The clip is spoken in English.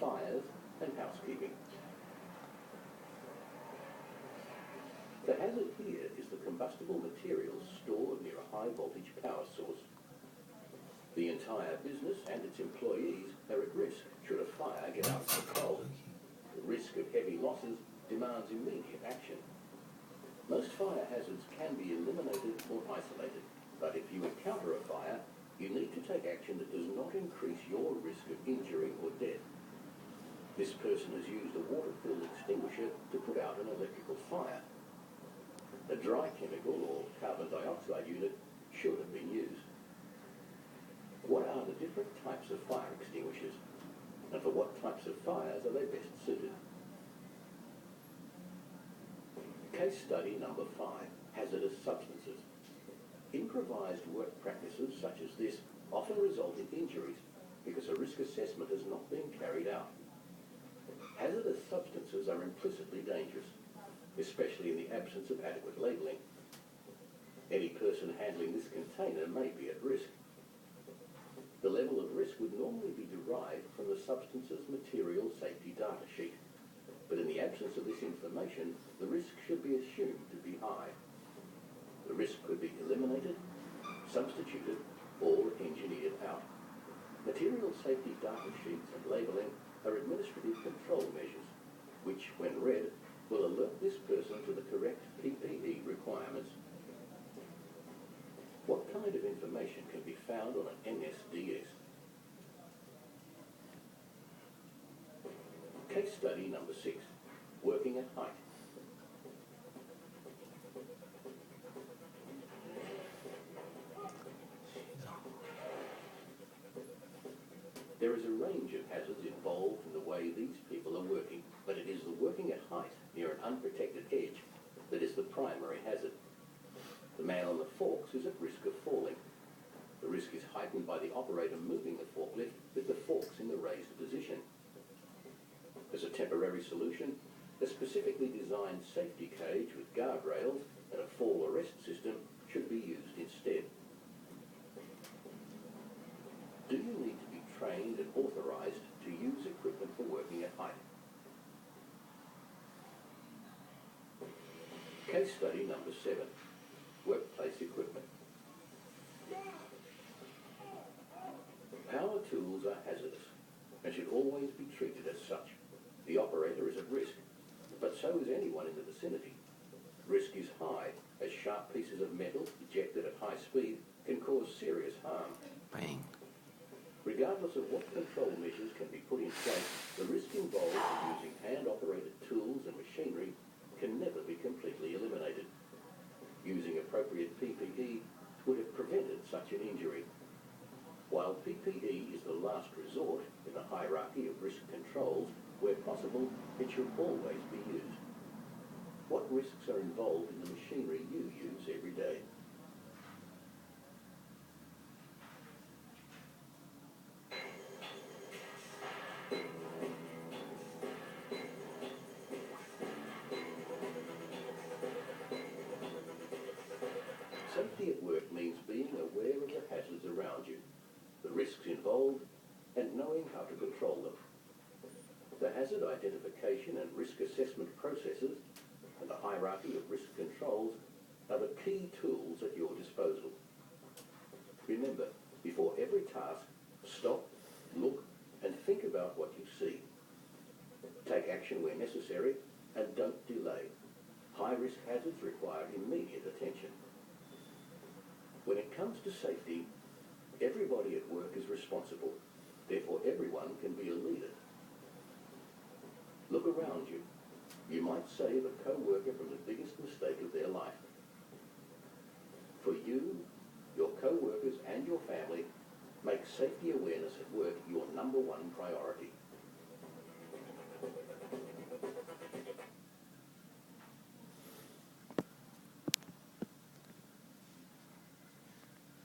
fires and housekeeping. The hazard here is the combustible materials stored near a high voltage power source. The entire business and its employees are at risk should a fire get out of control. The risk of heavy losses demands immediate action. Most fire hazards can be eliminated or isolated, but if you encounter a fire, you need to take action that does not increase your risk of injury or death. This person has used a water-filled extinguisher to put out an electrical fire. A dry chemical or carbon dioxide unit should have been used. What are the different types of fire extinguishers? And for what types of fires are they best suited? Case study number 5, hazardous substances. Improvised work practices such as this often result in injuries because a risk assessment has not been carried out. Hazardous substances are implicitly dangerous, especially in the absence of adequate labelling. Any person handling this container may be at risk. The level of risk would normally be derived from the substance's material safety data sheet, but in the absence of this information, the risk should be assumed to be high. The risk could be eliminated, substituted, or engineered out. Material safety data sheets and labelling are administrative control measures, which, when read, will alert this person to the correct PPE requirements. What kind of information can be found on an NSDS? Case study number 6, working at height. There is a range of hazards involved in the way these people are working, but it is the working at height near an unprotected edge that is the primary hazard. The man on the forks is at risk of falling. The risk is heightened by the operator moving the forklift with the forks in the raised position. As a temporary solution, a specifically designed safety cage with guardrails and a fall arrest system should be used instead. Do you need to be trained and authorized to use equipment for working at height? Case study number 7, workplace equipment. Power tools are hazardous and should always be treated as such. The operator is at risk, but so is anyone in the vicinity. Risk is high, as sharp pieces of metal ejected at high speed can cause serious harm. Bang. Regardless of what control measures can be put in place, the risk involved in using hand-operated tools and machinery can never be completely eliminated. Using appropriate PPE would have prevented such an injury. While PPE is the last resort in the hierarchy of risk controls, where possible, it should always be used. What risks are involved in the machinery you use every day? Safety at work means being aware of the hazards around you, the risks involved, and knowing how to control them. The hazard identification and risk assessment processes and the hierarchy of risk controls are the key tools at your disposal. Remember, before every task, stop, look, and think about what you see. Take action where necessary and don't delay. High-risk hazards require immediate attention. When it comes to safety, everybody at work is responsible. Therefore, everyone can be a leader. Look around you. You might save a co-worker from the biggest mistake of their life. For you, your co-workers and your family, make safety awareness at work your #1 priority.